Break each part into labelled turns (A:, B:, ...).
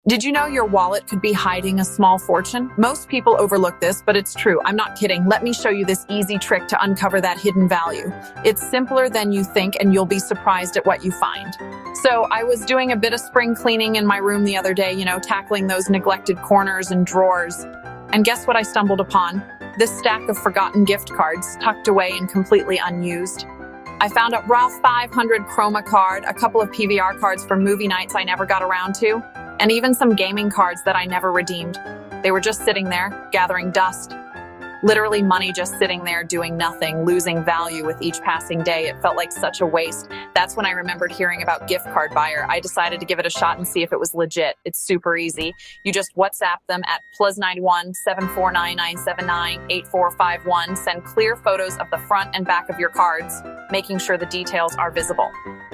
A: Did you know your wallet could be hiding a small fortune? Most people overlook this, but it's true. I'm not kidding. Let me show you this easy trick to uncover that hidden value. It's simpler than you think, and you'll be surprised at what you find. So I was doing a bit of spring cleaning in my room the other day, tackling those neglected corners and drawers. And guess what I stumbled upon? This stack of forgotten gift cards tucked away and completely unused. I found a raw 500 Chroma card, a couple of PVR cards for movie nights I never got around to, and even some gaming cards that I never redeemed. They were just sitting there, gathering dust. Literally money just sitting there doing nothing, losing value with each passing day. It felt like such a waste. That's when I remembered hearing about Gift Card Buyer. I decided to give it a shot and see if it was legit. It's super easy. You just WhatsApp them at +91 749 979 8451. Send clear photos of the front and back of your cards, making sure the details are visible.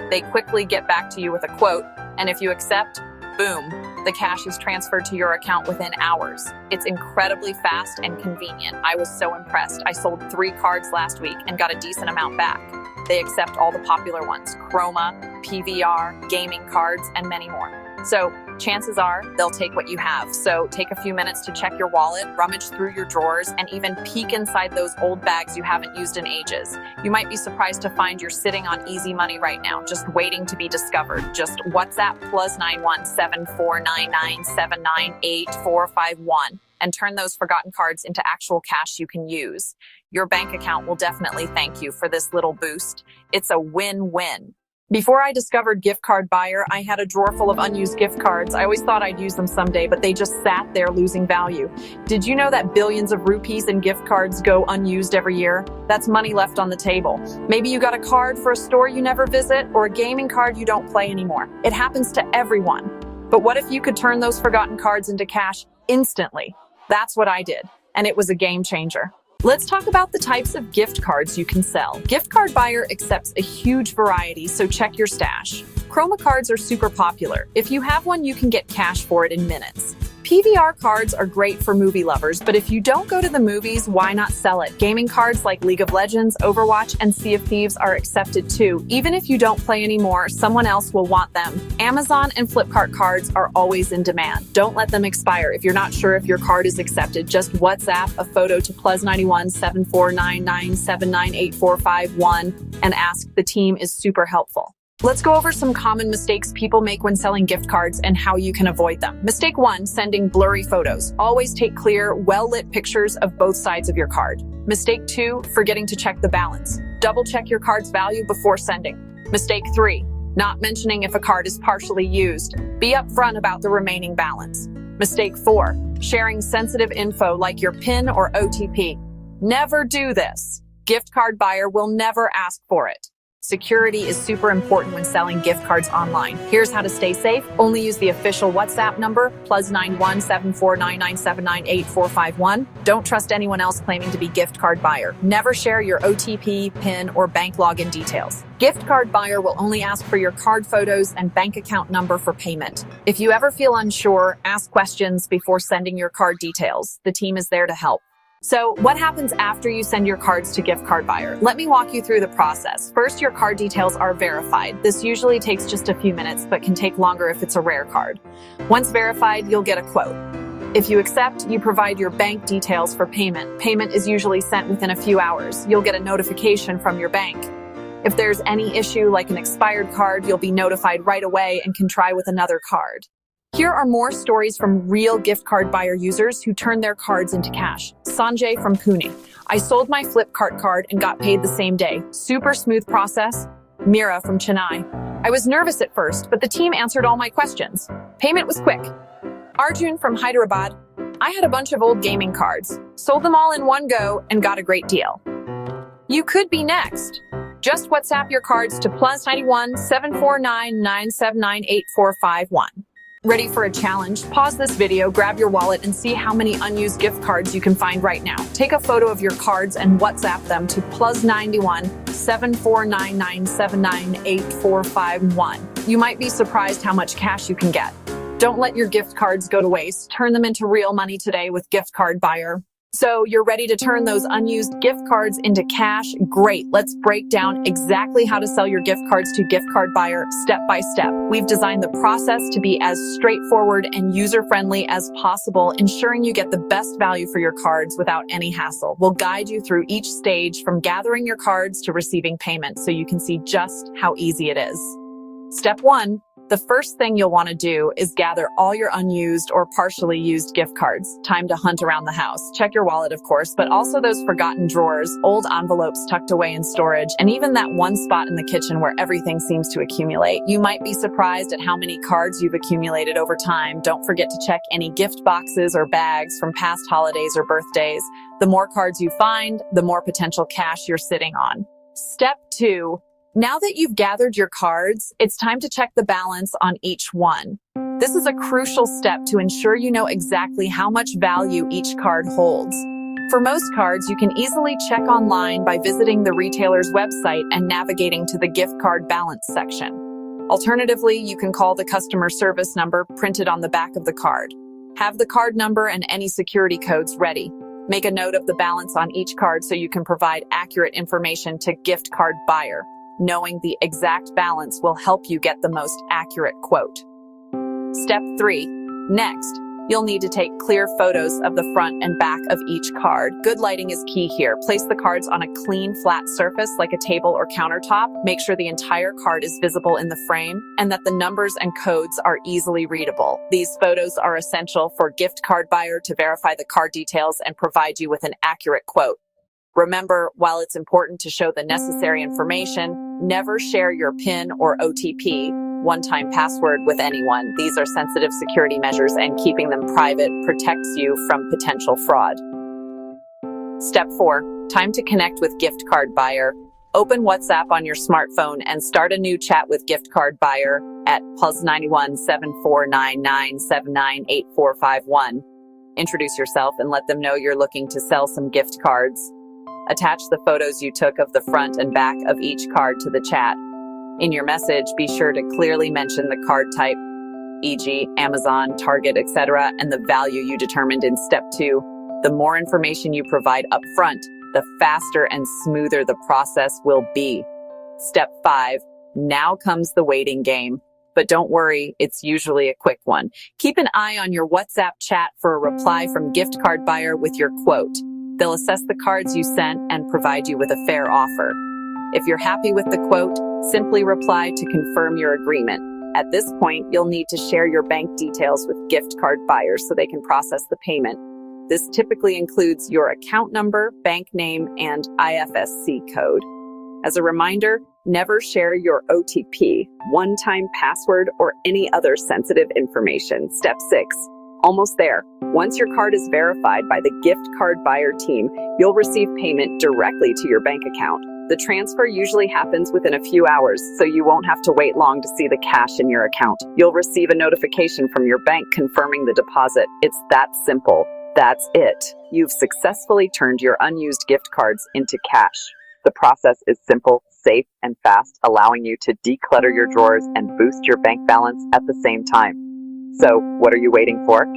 A: They quickly get back to you with a quote, and if you accept, boom, the cash is transferred to your account within hours. It's incredibly fast and convenient. I was so impressed. I sold 3 cards last week and got a decent amount back. They accept all the popular ones: Chroma, PVR, gaming cards, and many more. So chances are they'll take what you have. So take a few minutes to check your wallet, rummage through your drawers, and even peek inside those old bags you haven't used in ages. You might be surprised to find you're sitting on easy money right now, just waiting to be discovered. Just WhatsApp +91 749 979 8451 and turn those forgotten cards into actual cash you can use. Your bank account will definitely thank you for this little boost. It's a win-win. Before I discovered Gift Card Buyer, I had a drawer full of unused gift cards. I always thought I'd use them someday, but they just sat there losing value. Did you know that billions of rupees in gift cards go unused every year? That's money left on the table. Maybe you got a card for a store you never visit, or a gaming card you don't play anymore. It happens to everyone. But what if you could turn those forgotten cards into cash instantly? That's what I did, and it was a game changer. Let's talk about the types of gift cards you can sell. Gift Card Buyer accepts a huge variety, so check your stash. Chroma cards are super popular. If you have one, you can get cash for it in minutes. PVR cards are great for movie lovers, but if you don't go to the movies, why not sell it? Gaming cards like League of Legends, Overwatch, and Sea of Thieves are accepted too. Even if you don't play anymore, someone else will want them. Amazon and Flipkart cards are always in demand. Don't let them expire. If you're not sure if your card is accepted, just WhatsApp a photo to +91 749 979 8451 and ask. The team is super helpful. Let's go over some common mistakes people make when selling gift cards and how you can avoid them. Mistake 1, sending blurry photos. Always take clear, well-lit pictures of both sides of your card. Mistake 2, forgetting to check the balance. Double check your card's value before sending. Mistake 3, not mentioning if a card is partially used. Be upfront about the remaining balance. Mistake 4, sharing sensitive info like your PIN or OTP. Never do this. Gift Card Buyer will never ask for it. Security is super important when selling gift cards online. Here's how to stay safe. Only use the official WhatsApp number, +91 749 979 8451. Don't trust anyone else claiming to be Gift Card Buyer. Never share your OTP, PIN, or bank login details. Gift Card Buyer will only ask for your card photos and bank account number for payment. If you ever feel unsure, ask questions before sending your card details. The team is there to help. So what happens after you send your cards to Gift Card Buyer? Let me walk you through the process. First, your card details are verified. This usually takes just a few minutes, but can take longer if it's a rare card. Once verified, you'll get a quote. If you accept, you provide your bank details for payment. Payment is usually sent within a few hours. You'll get a notification from your bank. If there's any issue like an expired card, you'll be notified right away and can try with another card. Here are more stories from real Gift Card Buyer users who turned their cards into cash. Sanjay from Pune. I sold my Flipkart card and got paid the same day. Super smooth process. Mira from Chennai. I was nervous at first, but the team answered all my questions. Payment was quick. Arjun from Hyderabad. I had a bunch of old gaming cards. Sold them all in one go and got a great deal. You could be next. Just WhatsApp your cards to +91 749 979 8451. Ready for a challenge? Pause this video, grab your wallet, and see how many unused gift cards you can find right now. Take a photo of your cards and WhatsApp them to +91 749 979 8451. You might be surprised how much cash you can get. Don't let your gift cards go to waste. Turn them into real money today with Gift Card Buyer. So you're ready to turn those unused gift cards into cash? Great. Let's break down exactly how to sell your gift cards to Gift Card Buyer step by step. We've designed the process to be as straightforward and user-friendly as possible, ensuring you get the best value for your cards without any hassle. We'll guide you through each stage from gathering your cards to receiving payment so you can see just how easy it is. Step 1. The first thing you'll want to do is gather all your unused or partially used gift cards. Time to hunt around the house. Check your wallet, of course, but also those forgotten drawers, old envelopes tucked away in storage, and even that one spot in the kitchen where everything seems to accumulate. You might be surprised at how many cards you've accumulated over time. Don't forget to check any gift boxes or bags from past holidays or birthdays. The more cards you find, the more potential cash you're sitting on. Step 2. Now that you've gathered your cards, it's time to check the balance on each one. This is a crucial step to ensure you know exactly how much value each card holds. For most cards, you can easily check online by visiting the retailer's website and navigating to the gift card balance section. Alternatively, you can call the customer service number printed on the back of the card. Have the card number and any security codes ready. Make a note of the balance on each card so you can provide accurate information to Gift Card Buyer. Knowing the exact balance will help you get the most accurate quote. Step 3. Next, you'll need to take clear photos of the front and back of each card. Good lighting is key here. Place the cards on a clean, flat surface like a table or countertop. Make sure the entire card is visible in the frame and that the numbers and codes are easily readable. These photos are essential for Gift Card Buyer to verify the card details and provide you with an accurate quote. Remember, while it's important to show the necessary information, never share your PIN or OTP, one-time password, with anyone. These are sensitive security measures, and keeping them private protects you from potential fraud. Step 4. Time to connect with Gift Card Buyer. Open WhatsApp on your smartphone and start a new chat with Gift Card Buyer at +91 7499 798451. Introduce yourself and let them know you're looking to sell some gift cards. Attach the photos you took of the front and back of each card to the chat. In your message, be sure to clearly mention the card type, e.g. Amazon, Target, etc., and the value you determined in Step 2. The more information you provide up front, the faster and smoother the process will be. Step 5. Now comes the waiting game. But don't worry, it's usually a quick one. Keep an eye on your WhatsApp chat for a reply from Gift Card Buyer with your quote. They'll assess the cards you sent and provide you with a fair offer. If you're happy with the quote, simply reply to confirm your agreement. At this point, you'll need to share your bank details with Gift Card Buyer so they can process the payment. This typically includes your account number, bank name, and IFSC code. As a reminder, never share your OTP, one-time password, or any other sensitive information. Step 6. Almost there. Once your card is verified by the Gift Card Buyer team, you'll receive payment directly to your bank account. The transfer usually happens within a few hours, so you won't have to wait long to see the cash in your account. You'll receive a notification from your bank confirming the deposit. It's that simple. That's it. You've successfully turned your unused gift cards into cash. The process is simple, safe, and fast, allowing you to declutter your drawers and boost your bank balance at the same time. So, what are you waiting for?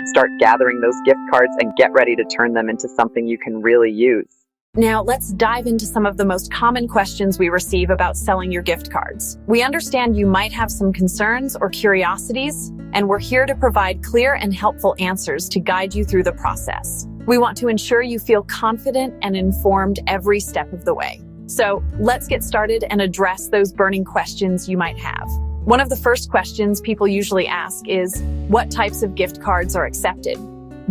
A: Start gathering those gift cards and get ready to turn them into something you can really use. Now, let's dive into some of the most common questions we receive about selling your gift cards. We understand you might have some concerns or curiosities, and we're here to provide clear and helpful answers to guide you through the process. We want to ensure you feel confident and informed every step of the way. So, let's get started and address those burning questions you might have. One of the first questions people usually ask is, what types of gift cards are accepted?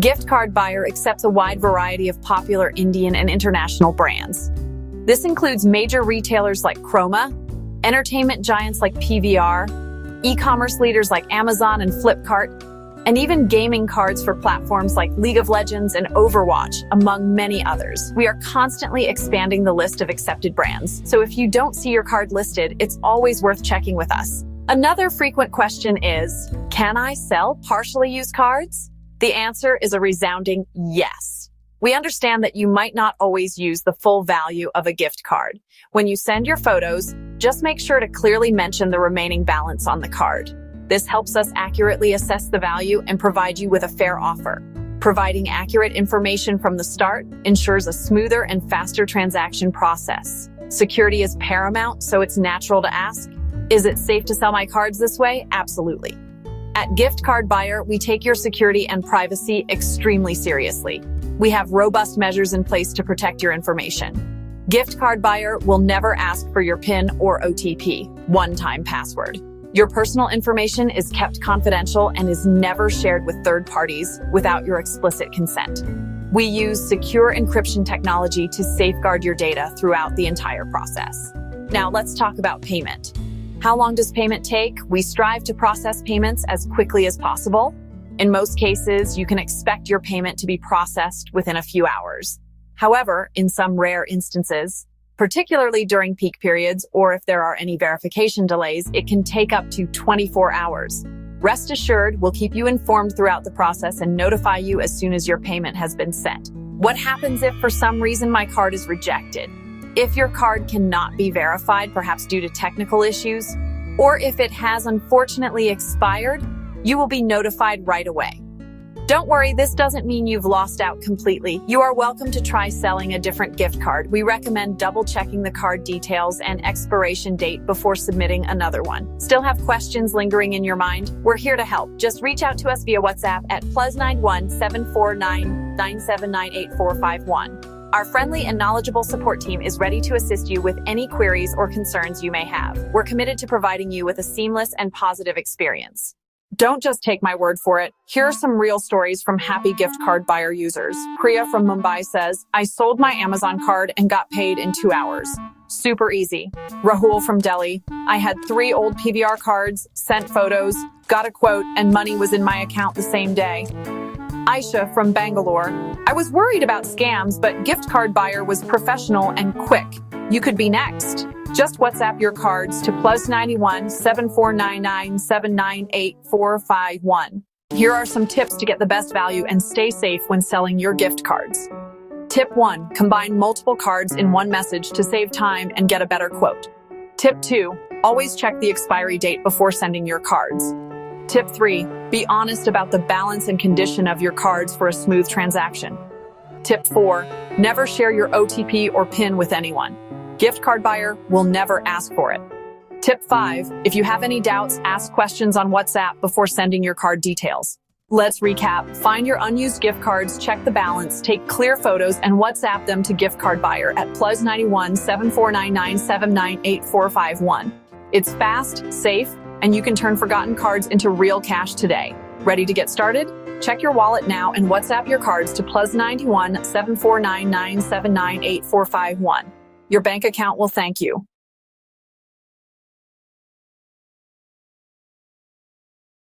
A: Gift Card Buyer accepts a wide variety of popular Indian and international brands. This includes major retailers like Chroma, entertainment giants like PVR, e-commerce leaders like Amazon and Flipkart, and even gaming cards for platforms like League of Legends and Overwatch, among many others. We are constantly expanding the list of accepted brands, so if you don't see your card listed, it's always worth checking with us. Another frequent question is, can I sell partially used cards? The answer is a resounding yes. We understand that you might not always use the full value of a gift card. When you send your photos, just make sure to clearly mention the remaining balance on the card. This helps us accurately assess the value and provide you with a fair offer. Providing accurate information from the start ensures a smoother and faster transaction process. Security is paramount, so it's natural to ask, is it safe to sell my cards this way? Absolutely. At Gift Card Buyer, we take your security and privacy extremely seriously. We have robust measures in place to protect your information. Gift Card Buyer will never ask for your PIN or OTP, one-time password. Your personal information is kept confidential and is never shared with third parties without your explicit consent. We use secure encryption technology to safeguard your data throughout the entire process. Now let's talk about payment. How long does payment take? We strive to process payments as quickly as possible. In most cases, you can expect your payment to be processed within a few hours. However, in some rare instances, particularly during peak periods or if there are any verification delays, it can take up to 24 hours. Rest assured, we'll keep you informed throughout the process and notify you as soon as your payment has been sent. What happens if for some reason my card is rejected? If your card cannot be verified, perhaps due to technical issues, or if it has unfortunately expired, you will be notified right away. Don't worry, this doesn't mean you've lost out completely. You are welcome to try selling a different gift card. We recommend double-checking the card details and expiration date before submitting another one. Still have questions lingering in your mind? We're here to help. Just reach out to us via WhatsApp at +91 749 979 8451. Our friendly and knowledgeable support team is ready to assist you with any queries or concerns you may have. We're committed to providing you with a seamless and positive experience. Don't just take my word for it. Here are some real stories from happy Gift Card Buyer users. Priya from Mumbai says, I sold my Amazon card and got paid in 2 hours. Super easy. Rahul from Delhi, I had 3 old PVR cards, sent photos, got a quote, and money was in my account the same day. Aisha from Bangalore, I was worried about scams, but Gift Card Buyer was professional and quick. You could be next. Just WhatsApp your cards to +91 7499 798 451. Here are some tips to get the best value and stay safe when selling your gift cards. Tip 1. Combine multiple cards in one message to save time and get a better quote. Tip 2. Always check the expiry date before sending your cards. Tip 3. Be honest about the balance and condition of your cards for a smooth transaction. Tip 4. Never share your OTP or PIN with anyone. Gift Card Buyer will never ask for it. Tip 5. If you have any doubts, ask questions on WhatsApp before sending your card details. Let's recap. Find your unused gift cards, check the balance, take clear photos, and WhatsApp them to Gift Card Buyer at +91 7499 798 451. It's fast, safe, and you can turn forgotten cards into real cash today. Ready to get started? Check your wallet now and WhatsApp your cards to +91 7499 798 451. Your bank account will thank you.